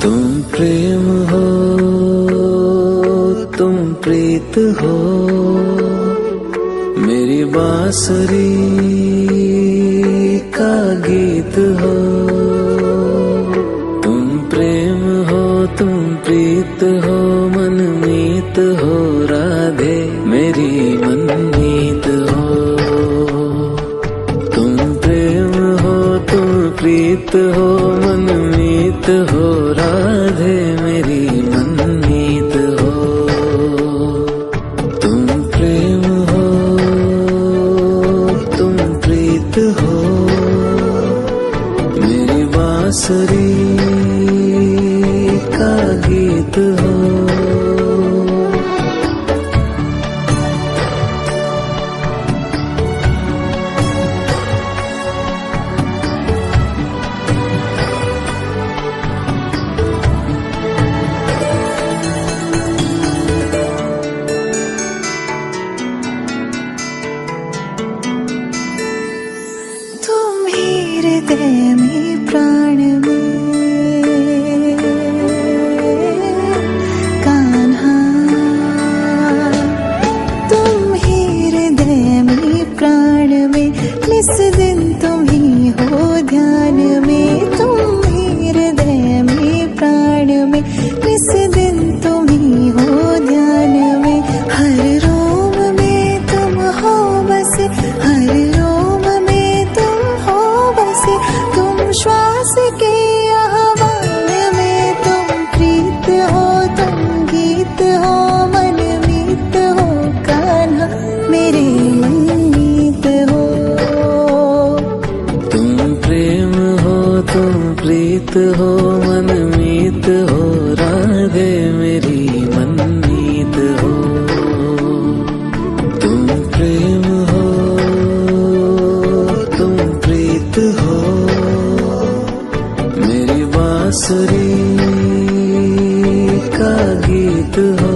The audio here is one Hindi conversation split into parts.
तुम प्रेम हो, तुम प्रीत हो, मेरी बांसुरी का गीत हो। तुम प्रेम हो, तुम प्रीत हो, मनमीत हो, राधे मेरी मनमीत हो। तुम प्रेम हो, तुम प्रीत हो, मनमीत हो, राधे मेरी मनमीत हो। तुम प्रेम हो, तुम प्रीत हो, मेरी बांसुरी का गीत हो। हृदय में प्राण में कान्हा, तुम ही हृदय में प्राण में, निस दिन तुम ही हो ध्यान में। तुम ही हृदय में प्राण में, निस दिन तुम ही हो ध्यान में। हर रोम में तुम हो बसे, हर रोम में तुम हो बसे। तुम श्वास के आह्वान में, तुम प्रीत हो, तुम गीत हो, मनमीत हो, कान्हा मेरे मनमीत हो। तुम प्रेम हो, तुम प्रीत हो, मनमीत हो, राधे मेरी मनमीत हो। तुम प्रेम हो, तुम प्रीत हो, मेरी बांसुरी का गीत हो।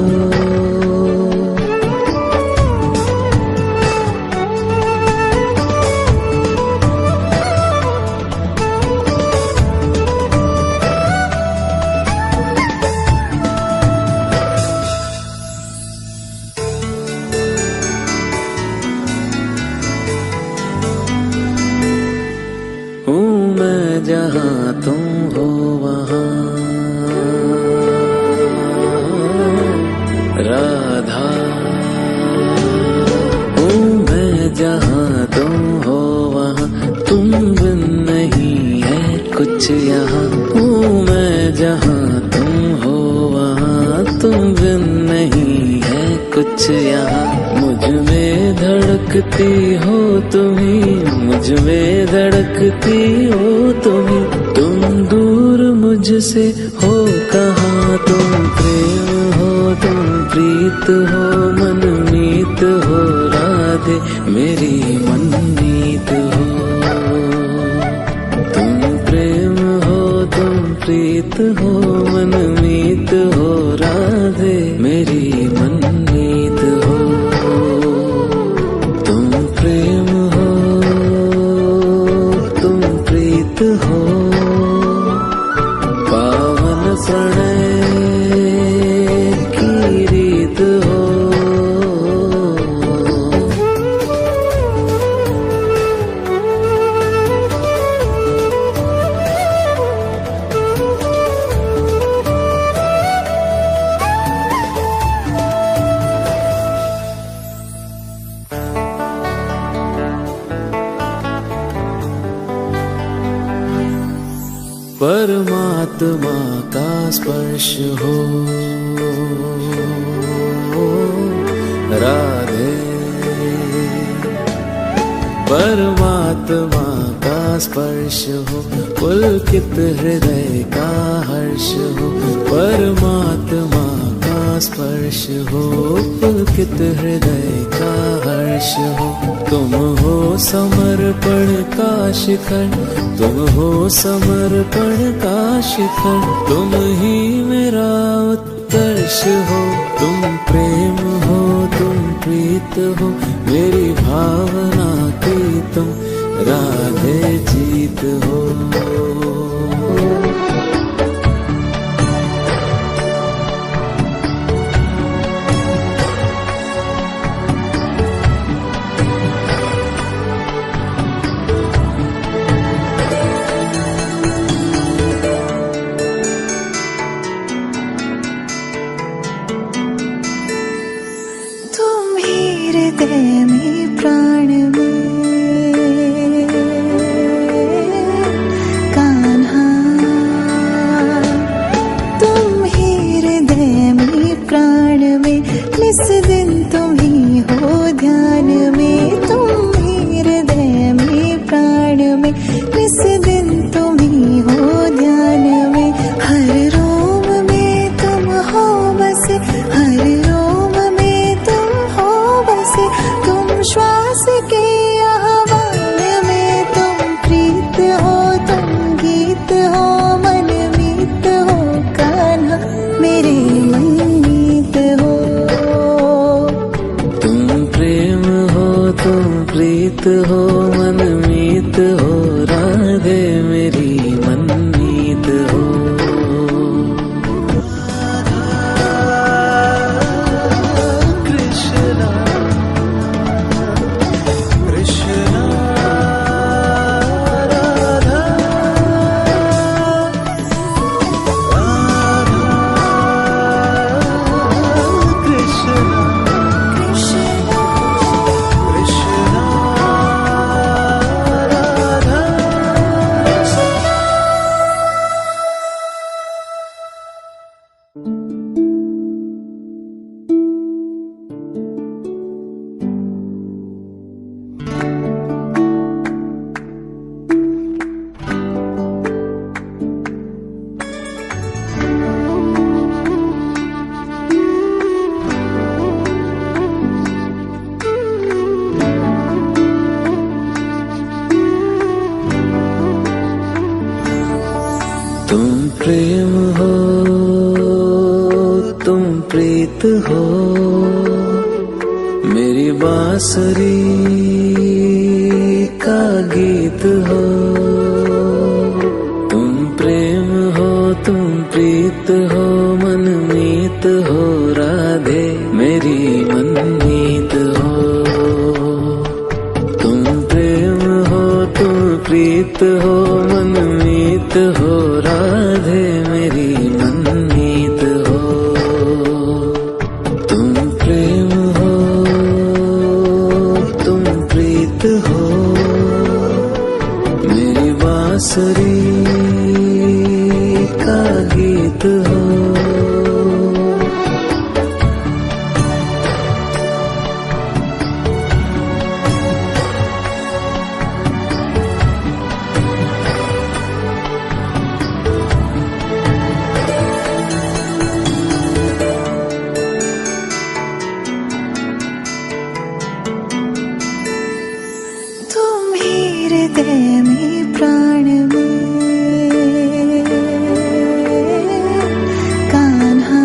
हूँ मैं जहाँ तुम हो वहाँ, राधा। हूँ मैं जहाँ तुम हो वहाँ, तुम बिन नहीं है कुछ यहाँ। हूँ मैं जहाँ तुम हो वहाँ, तुम बिन नहीं है कुछ यहाँ। मुझ में धड़कती हो तुम्ही, मुझ में धड़कती हो तुम्ही। तुम दूर मुझसे हो कहाँ, तुम प्रेम हो, तुम प्रीत हो, मनमीत हो, राधे मेरी मनमीत हो। तुम प्रेम हो, तुम प्रीत हो, मनमीत हो, राधे मेरी मनमीत हो। तुम प्रेम हो, तुम प्रीत हो, पावन प्रणय की रीत हो। परमात्मा का स्पर्श हो, राधे। परमात्मा का स्पर्श हो, पुलकित हृदय का हर्ष हो। परमात्मा का स्पर्श हो, पुलकित हृदय का हर्ष हो। तुम हो समर्पण का शिखर, तुम हो समर्पण का शिखर। तुम ही मेरा उत्कर्ष हो। तुम प्रेम हो, तुम प्रीत हो, मेरी भावना की तुम राधे जीत हो। हो मनमीत हो कान्हा मेरे मनमीत हो। तुम प्रेम हो तुम प्रीत हो मनमीत हो राधे मेरी मनमीत हो। कृष्णा कृष्णा राधा राधा कृष्णा कृष्णा राधा। तुम प्रेम हो तुम प्रीत हो मेरी बांसुरी का गीत हो। तुम प्रेम हो तुम प्रीत हो मनमीत हो राधे मेरी मनमीत हो। तुम प्रेम हो तुम प्रीत हो मनमीत हो राधे मेरी मनमीत हो। तुम प्रेम हो तुम प्रीत हो मेरी बांसुरी का गीत हो। तुम ही हृदय में प्राण में कान्हा।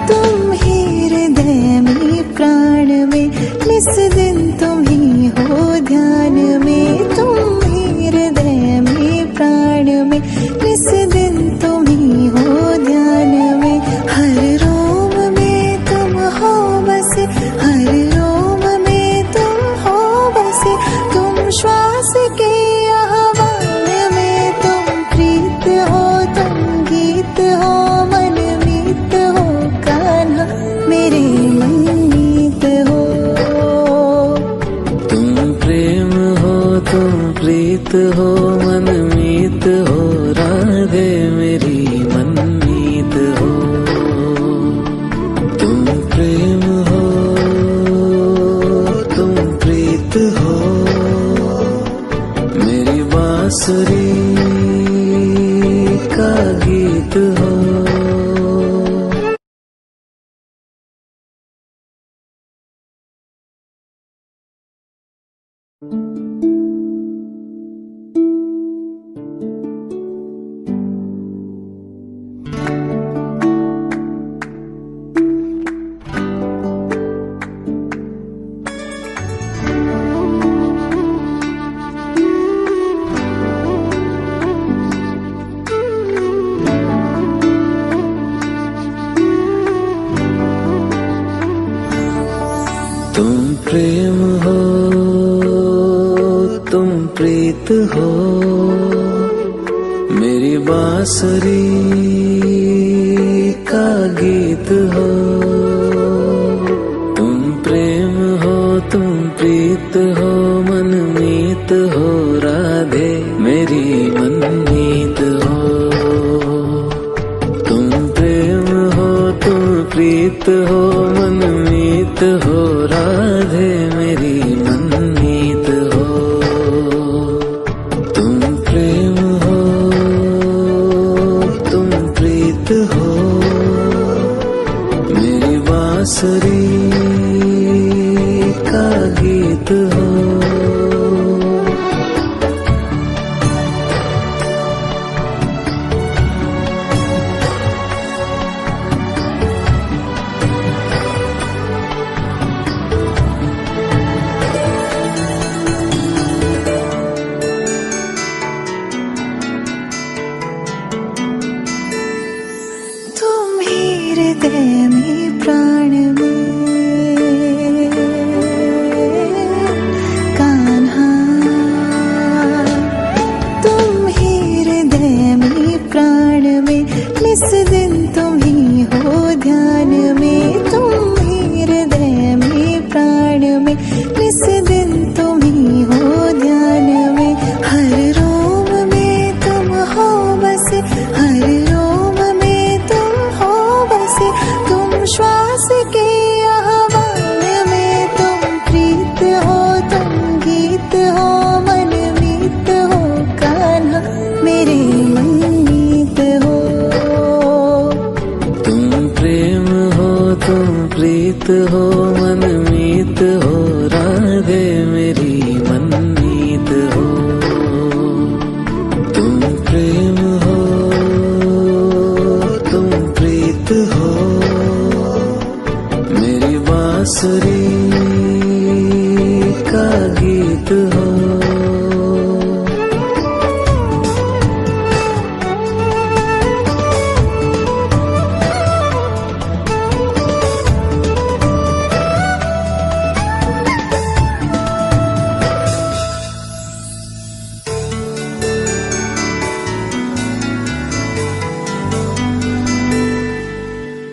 तुम ही हृदय में प्राण में निस दिन तुम ही हो ध्यान में। तुम ही हृदय में प्राण में निस दिन तुम ही हो ध्यान में। हर रोम में तुम हो बसे हर रोम में तुम हो बसे। तुम श्वास के आह्वान में तुम प्रीत हो तुम गीत हो मनमीत हो कान्हा मेरे मनमीत हो। तुम प्रेम हो तुम प्रीत हो मनमीत हो राधे मेरी मनमीत हो। तुम प्रेम हो तुम प्रीत हो मेरी बांसुरी का गीत हो। तुम प्रेम हो तुम प्रीत हो मेरी बांसुरी का गीत हो। तुम प्रेम हो तुम प्रीत हो मनमीत हो राधे मेरी मनमीत हो। तुम प्रेम हो तुम प्रीत हो मनमीत हो राधे मेरी मनमीत हो। तुम प्रेम हो तुम प्रीत हो मेरी बांसुरी का गीत हो। प्रेम हो, तुम प्रीत हो, मेरी बांसुरी का गीत हो।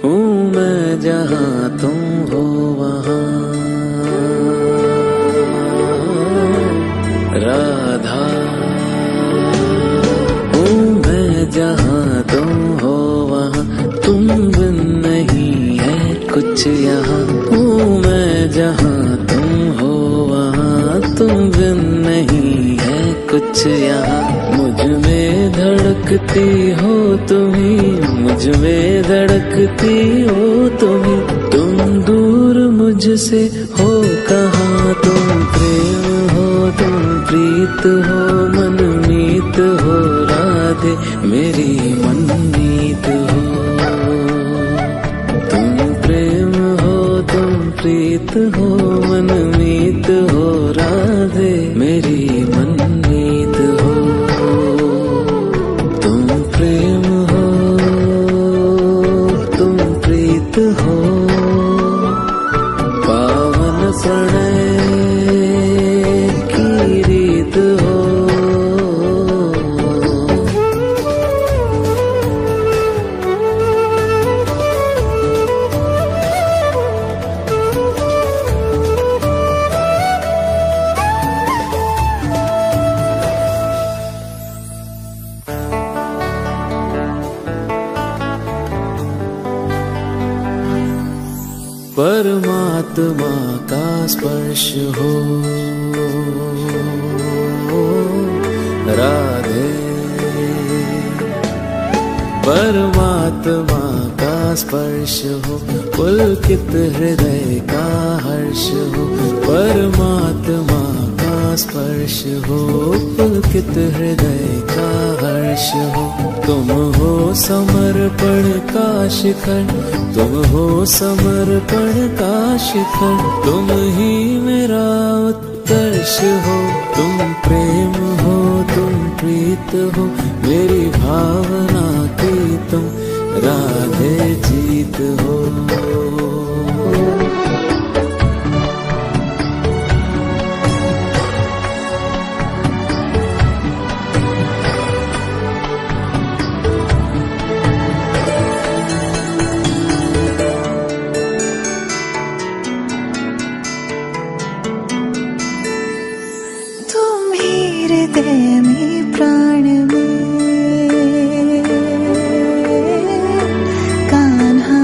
हूँ मैं जहाँ तुम हो वहाँ, राधा। हूँ मैं जहाँ तुम हो वहाँ, तुम बिन नहीं है कुछ यहाँ। हूँ मैं जहाँ तुम हो वहाँ, तुम बिन नहीं है कुछ यहाँ। मुझ में धड़कती हो तुम्ही, मुझ में धड़कती हो तुम्ही, तुम दूर मुझसे हो कहाँ। तुम प्रेम हो, तुम प्रीत हो, मनमीत हो, राधे मेरी मनमीत हो। तुम प्रेम हो, तुम प्रीत हो, मनमीत हो, राधे मेरी मनमीत हो। तुम प्रेम हो, तुम प्रीत हो, पावन प्रणय की रीत हो। परमात्मा का स्पर्श हो, राधे। परमात्मा का स्पर्श हो, पुलकित हृदय का हर्ष हो। परमात्मा का स्पर्श हो, पुलकित हृदय का हर्ष हो। तुम हो समर्पण का शिखर, तुम हो समर्पण का शिखर, तुम ही मेरा उत्कर्ष हो। तुम प्रेम हो, तुम प्रीत हो, मेरी भावना की तुम राधे जीत हो। हृदय में प्राण में कान्हा,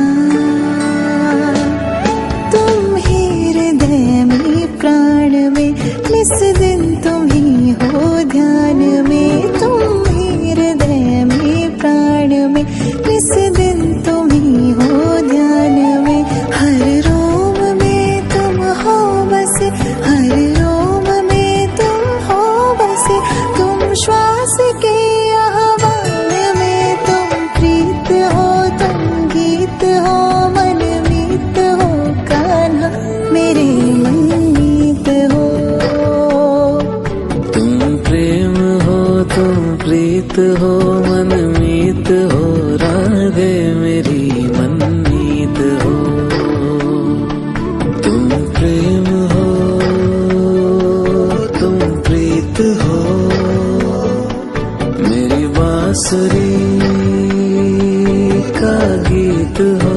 तुम ही हृदय में प्राण में, निस दिन तुम ही हो ध्यान में। तुम ही हृदय में प्राण में, निस दिन तुम ही हो ध्यान में। हर रोम में तुम हो बसे, हर रोम में तुम हो बसे। तुम श्वास के आह्वान में, तुम प्रीत हो, तुम गीत हो, मनमीत हो, कान्हा मेरे मनमीत हो। तुम प्रेम हो, तुम प्रीत हो, मनमीत हो, राधे मेरी मनमीत हो। तुम प्रेम हो, तुम प्रीत हो, मेरी बांसुरी का गीत हो।